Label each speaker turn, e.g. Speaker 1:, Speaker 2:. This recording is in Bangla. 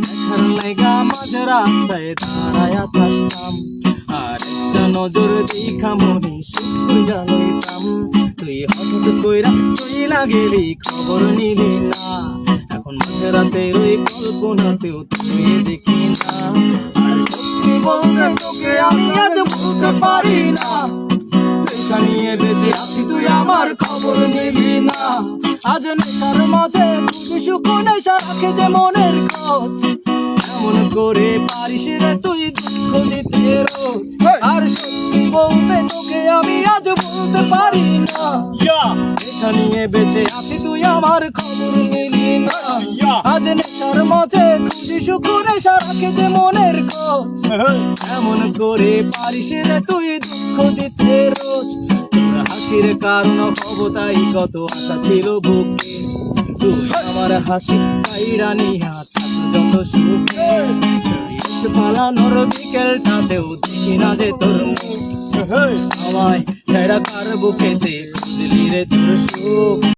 Speaker 1: দেখার লাইগা মাঝ রাস্তায় দাঁড়ায়া থাকতাম, আর একটা নজর দেখা মনে শুকুর জানাইতাম। তুই হঠাৎ কইরা চইলা গেলি, খবর নিলি না। এখন মাঝ রাতের ওই কল্পনাতেও তুই দেখি না। আর সত্যি বলতে তোকে আমি আজ বলতে পারি না, নেশা নিয়ে বেঁচে আছি তুই আমার খবর নিবি না। আজ নেশার মাঝে খুবই সুখ, নেশা রাখে যে মনের খোঁজ। এমন করে পারিস রে তুই দুঃখ দিতে রোজ। আর সত্যি বলতে তোকে আমি আজ বলতে পারি না, নেশা নিয়ে বেঁচে আছি তুই আমার খবর নিলি না। আজ নেশার মাঝে খুবই সুখ, নেশা রাখে যে মনের খোঁজ। এমন করে পারিস রে তুই দুঃখ দিতে রোজ। তোর হাসির কারণ হব তাই কত আশা ছিল বুকে, তুই আমার হাসি কাইরা নিয়া থাক যত সুখে। পালানোর বিকেলটাতেও দেখি না যে তোর মুখ, আমায় ছেড়া কার বুকেতে খুঁজলি রে তোর সুখ।